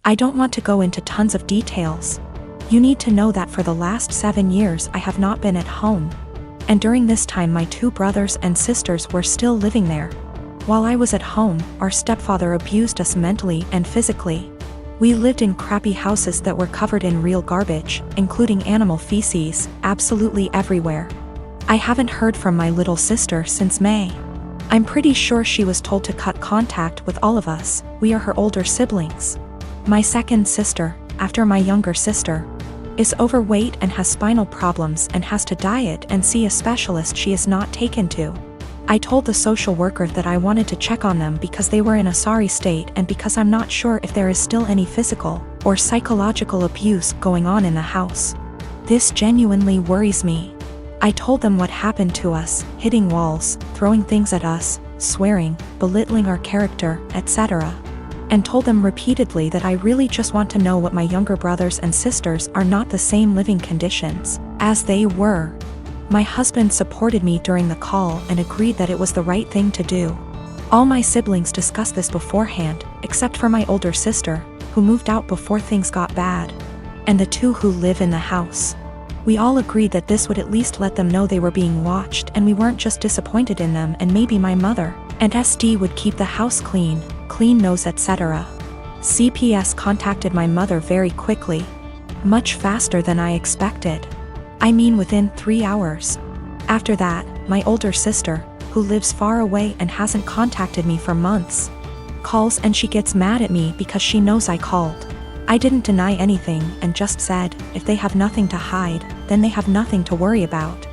I don't want to go into tons of details. You need to know that for the last 7 years I have not been at home. And during this time my 2 brothers and sisters were still living there. While I was at home, our stepfather abused us mentally and physically. We lived in crappy houses that were covered in real garbage, including animal feces, absolutely everywhere. I haven't heard from my little sister since May. I'm pretty sure she was told to cut contact with all of us. We are her older siblings. My second sister, after my younger sister, is overweight and has spinal problems and has to diet and see a specialist she is not taken to. I told the social worker that I wanted to check on them because they were in a sorry state and because I'm not sure if there is still any physical or psychological abuse going on in the house. This genuinely worries me. I told them what happened to us, hitting walls, throwing things at us, swearing, belittling our character, etc. And told them repeatedly that I really just want to know what my younger brothers and sisters are not the same living conditions as they were. My husband supported me during the call and agreed that it was the right thing to do. All my siblings discussed this beforehand, except for my older sister, who moved out before things got bad, and the 2 who live in the house. We all agreed that this would at least let them know they were being watched and we weren't just disappointed in them, and maybe my mother and SD would keep the house clean nose, etc. CPS contacted my mother very quickly. Much faster than I expected. I mean within 3 hours. After that, my older sister, who lives far away and hasn't contacted me for months, calls and she gets mad at me because she knows I called. I didn't deny anything and just said, if they have nothing to hide, then they have nothing to worry about.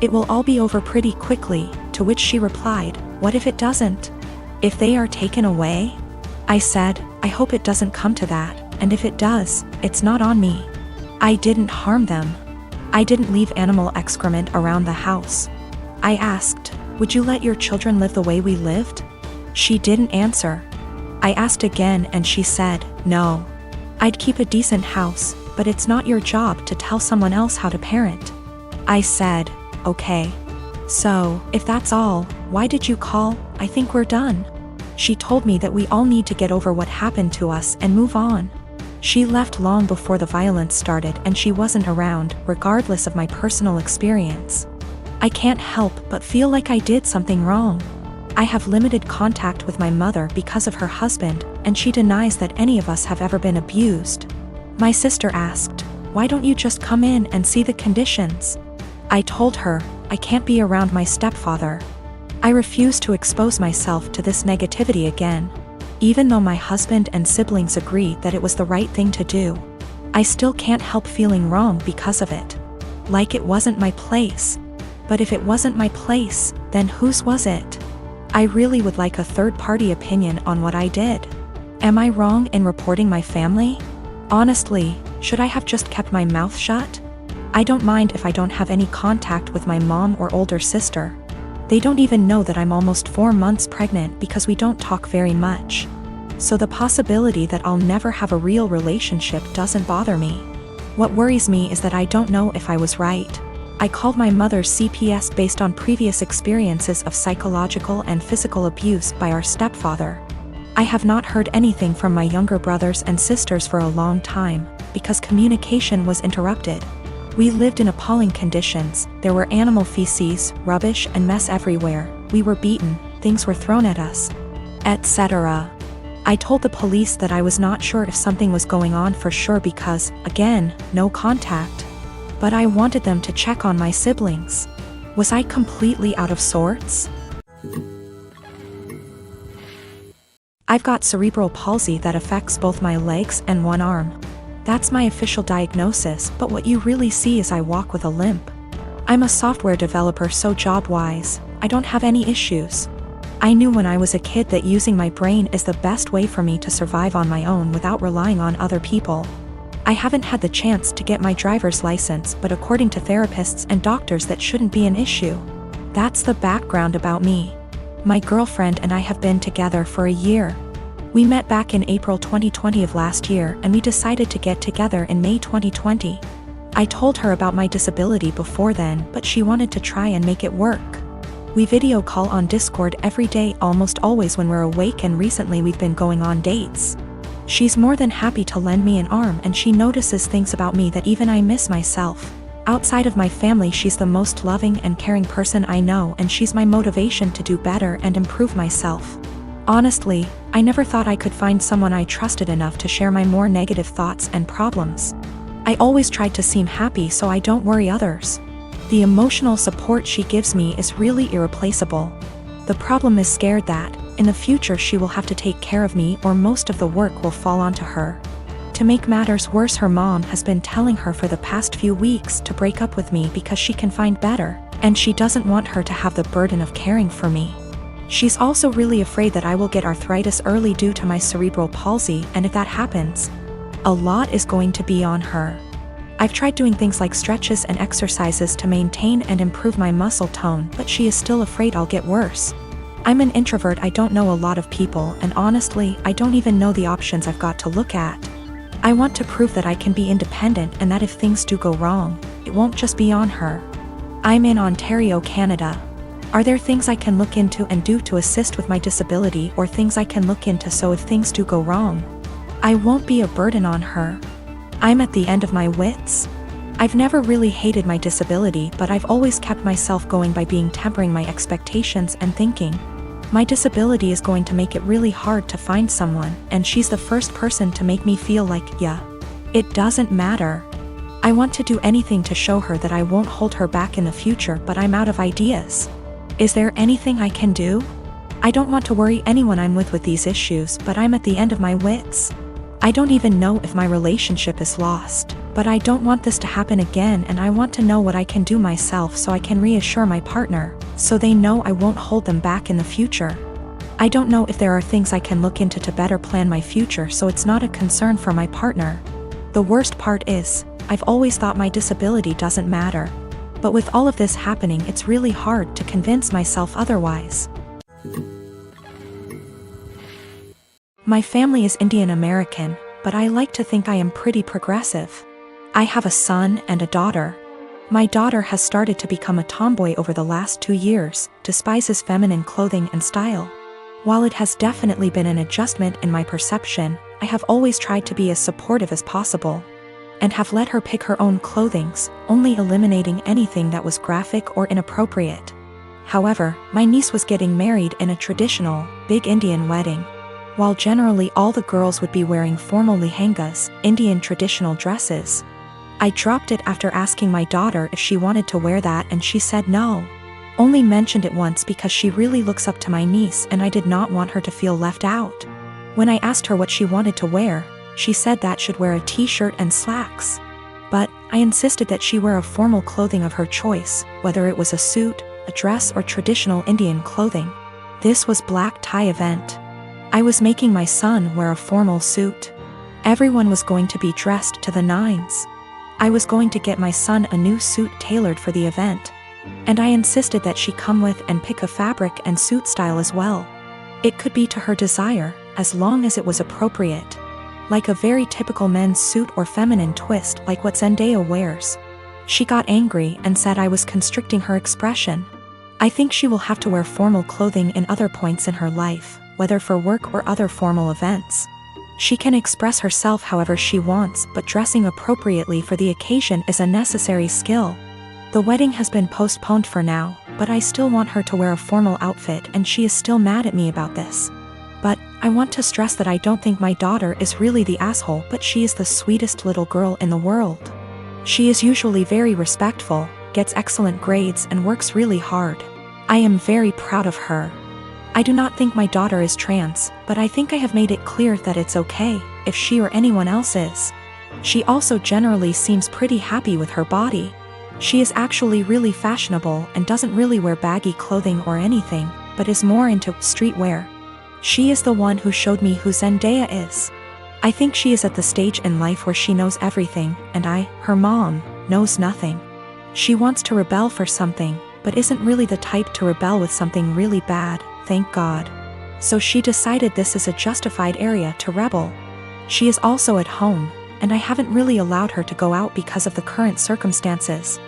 It will all be over pretty quickly, to which she replied, what if it doesn't? If they are taken away? I said, I hope it doesn't come to that, and if it does, it's not on me. I didn't harm them. I didn't leave animal excrement around the house. I asked, would you let your children live the way we lived? She didn't answer. I asked again and she said, no. I'd keep a decent house, but it's not your job to tell someone else how to parent. I said, okay. So, if that's all, why did you call? I think we're done. She told me that we all need to get over what happened to us and move on. She left long before the violence started and she wasn't around, regardless of my personal experience. I can't help but feel like I did something wrong. I have limited contact with my mother because of her husband, and she denies that any of us have ever been abused. My sister asked, why don't you just come in and see the conditions? I told her, I can't be around my stepfather. I refuse to expose myself to this negativity again. Even though my husband and siblings agree that it was the right thing to do, I still can't help feeling wrong because of it. Like it wasn't my place. But if it wasn't my place, then whose was it? I really would like a third-party opinion on what I did. Am I wrong in reporting my family? Honestly, should I have just kept my mouth shut? I don't mind if I don't have any contact with my mom or older sister. They don't even know that I'm almost 4 months pregnant because we don't talk very much. So the possibility that I'll never have a real relationship doesn't bother me. What worries me is that I don't know if I was right. I called my mother's CPS based on previous experiences of psychological and physical abuse by our stepfather. I have not heard anything from my younger brothers and sisters for a long time, because communication was interrupted. We lived in appalling conditions. There were animal feces, rubbish and mess everywhere. We were beaten, things were thrown at us, etc. I told the police that I was not sure if something was going on for sure because, again, no contact. But I wanted them to check on my siblings. Was I completely out of sorts? I've got cerebral palsy that affects both my legs and one arm. That's my official diagnosis, but what you really see is I walk with a limp. I'm a software developer, so job-wise, I don't have any issues. I knew when I was a kid that using my brain is the best way for me to survive on my own without relying on other people. I haven't had the chance to get my driver's license, but according to therapists and doctors that shouldn't be an issue. That's the background about me. My girlfriend and I have been together for a year. We met back in April 2020 of last year and we decided to get together in May 2020. I told her about my disability before then, but she wanted to try and make it work. We video call on Discord every day, almost always when we're awake, and recently we've been going on dates. She's more than happy to lend me an arm, and she notices things about me that even I miss myself. Outside of my family, she's the most loving and caring person I know, and she's my motivation to do better and improve myself. Honestly, I never thought I could find someone I trusted enough to share my more negative thoughts and problems. I always tried to seem happy so I don't worry others. The emotional support she gives me is really irreplaceable. The problem is scared that, in the future, she will have to take care of me, or most of the work will fall onto her. To make matters worse, her mom has been telling her for the past few weeks to break up with me because she can find better, and she doesn't want her to have the burden of caring for me. She's also really afraid that I will get arthritis early due to my cerebral palsy, and if that happens, a lot is going to be on her. I've tried doing things like stretches and exercises to maintain and improve my muscle tone, but she is still afraid I'll get worse. I'm an introvert, I don't know a lot of people, and honestly, I don't even know the options I've got to look at. I want to prove that I can be independent and that if things do go wrong, it won't just be on her. I'm in Ontario, Canada. Are there things I can look into and do to assist with my disability, or things I can look into so if things do go wrong, I won't be a burden on her? I'm at the end of my wits. I've never really hated my disability, but I've always kept myself going by tempering my expectations and thinking, my disability is going to make it really hard to find someone, and she's the first person to make me feel like, yeah, it doesn't matter. I want to do anything to show her that I won't hold her back in the future, but I'm out of ideas. Is there anything I can do? I don't want to worry anyone I'm with these issues, but I'm at the end of my wits. I don't even know if my relationship is lost, but I don't want this to happen again, and I want to know what I can do myself so I can reassure my partner, so they know I won't hold them back in the future. I don't know if there are things I can look into to better plan my future so it's not a concern for my partner. The worst part is, I've always thought my disability doesn't matter. But with all of this happening, it's really hard to convince myself otherwise. My family is Indian American, but I like to think I am pretty progressive. I have a son and a daughter. My daughter has started to become a tomboy over the last 2 years, despises feminine clothing and style. While it has definitely been an adjustment in my perception, I have always tried to be as supportive as possible, and have let her pick her own clothings, only eliminating anything that was graphic or inappropriate. However, my niece was getting married in a traditional, big Indian wedding. While generally all the girls would be wearing formal lehengas, Indian traditional dresses, I dropped it after asking my daughter if she wanted to wear that, and she said no. Only mentioned it once because she really looks up to my niece and I did not want her to feel left out. When I asked her what she wanted to wear, she said that should wear a t-shirt and slacks. But I insisted that she wear a formal clothing of her choice, whether it was a suit, a dress, or traditional Indian clothing. This was black tie event. I was making my son wear a formal suit. Everyone was going to be dressed to the nines. I was going to get my son a new suit tailored for the event, and I insisted that she come with and pick a fabric and suit style as well. It could be to her desire, as long as it was appropriate. Like a very typical men's suit or feminine twist like what Zendaya wears. She got angry and said I was constricting her expression. I think she will have to wear formal clothing in other points in her life, whether for work or other formal events. She can express herself however she wants, but dressing appropriately for the occasion is a necessary skill. The wedding has been postponed for now, but I still want her to wear a formal outfit, and she is still mad at me about this. But I want to stress that I don't think my daughter is really the asshole, but she is the sweetest little girl in the world. She is usually very respectful, gets excellent grades, and works really hard. I am very proud of her. I do not think my daughter is trans, but I think I have made it clear that it's okay if she or anyone else is. She also generally seems pretty happy with her body. She is actually really fashionable and doesn't really wear baggy clothing or anything, but is more into streetwear. She is the one who showed me who Zendaya is. I think she is at the stage in life where she knows everything, and I, her mom, knows nothing. She wants to rebel for something, but isn't really the type to rebel with something really bad, thank God. So she decided this is a justified area to rebel. She is also at home, and I haven't really allowed her to go out because of the current circumstances.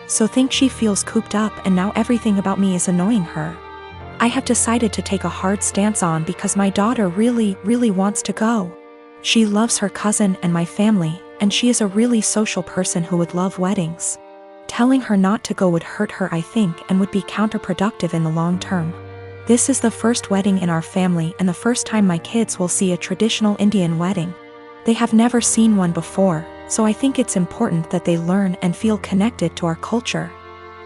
So think she feels cooped up, and now everything about me is annoying her. I have decided to take a hard stance on because my daughter really wants to go. She loves her cousin and my family, and she is a really social person who would love weddings. Telling her not to go would hurt her, I think, and would be counterproductive in the long term. This is the first wedding in our family and the first time my kids will see a traditional Indian wedding. They have never seen one before, so I think it's important that they learn and feel connected to our culture.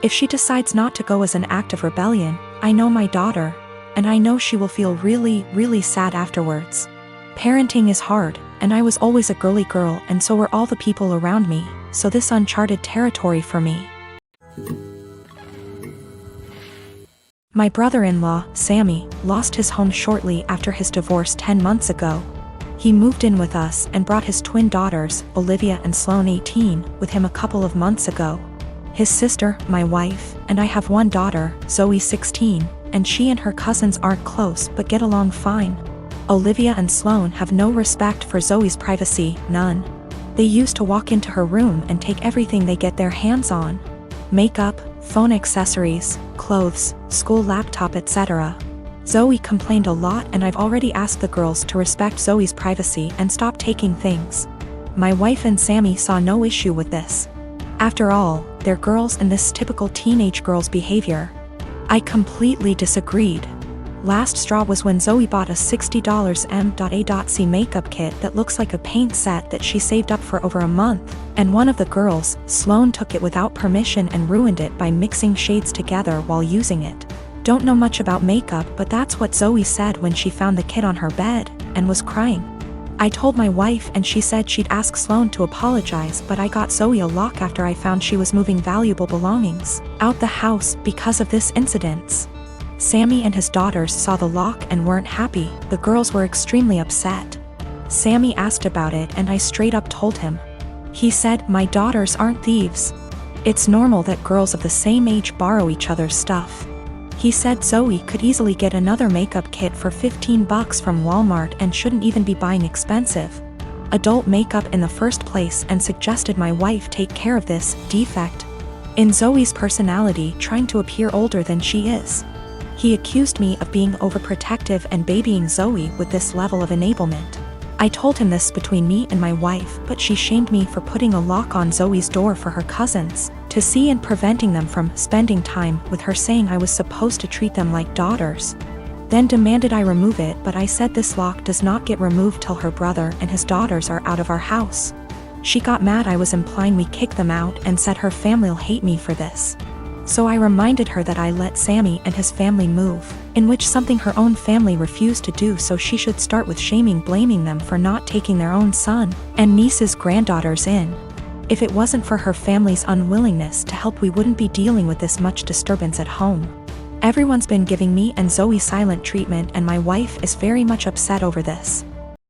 If she decides not to go as an act of rebellion, I know my daughter, and I know she will feel really, really sad afterwards. Parenting is hard, and I was always a girly girl, and so were all the people around me, so this uncharted territory for me. My brother-in-law, Sammy, lost his home shortly after his divorce 10 months ago. He moved in with us and brought his twin daughters, Olivia and Sloane 18, with him a couple of months ago. His sister, my wife, and I have one daughter, Zoe 16, and she and her cousins aren't close but get along fine. Olivia and Sloane have no respect for Zoe's privacy, none. They used to walk into her room and take everything they get their hands on. Makeup, phone accessories, clothes, school laptop, etc. Zoe complained a lot, and I've already asked the girls to respect Zoe's privacy and stop taking things. My wife and Sammy saw no issue with this. After all, they're girls and this typical teenage girl's behavior. I completely disagreed. Last straw was when Zoe bought a $60 M.A.C makeup kit that looks like a paint set that she saved up for over a month, and one of the girls, Sloane, took it without permission and ruined it by mixing shades together while using it. Don't know much about makeup, but that's what Zoe said when she found the kit on her bed, and was crying. I told my wife and she said she'd ask Sloane to apologize, but I got Zoe a lock after I found she was moving valuable belongings out the house because of this incident. Sammy and his daughters saw the lock and weren't happy. The girls were extremely upset. Sammy asked about it and I straight up told him. He said, "My daughters aren't thieves. It's normal that girls of the same age borrow each other's stuff." He said Zoe could easily get another makeup kit for $15 from Walmart and shouldn't even be buying expensive adult makeup in the first place, and suggested my wife take care of this defect in Zoe's personality, trying to appear older than she is. He accused me of being overprotective and babying Zoe with this level of enablement. I told him this between me and my wife, but she shamed me for putting a lock on Zoe's door for her cousins to see and preventing them from spending time with her, saying I was supposed to treat them like daughters. Then demanded I remove it, but I said this lock does not get removed till her brother and his daughters are out of our house. She got mad I was implying we kick them out and said her family'll hate me for this. So I reminded her that I let Sammy and his family move, in which something her own family refused to do, so she should start with blaming them for not taking their own son and niece's granddaughters in. If it wasn't for her family's unwillingness to help, we wouldn't be dealing with this much disturbance at home. Everyone's been giving me and Zoe silent treatment, and my wife is very much upset over this.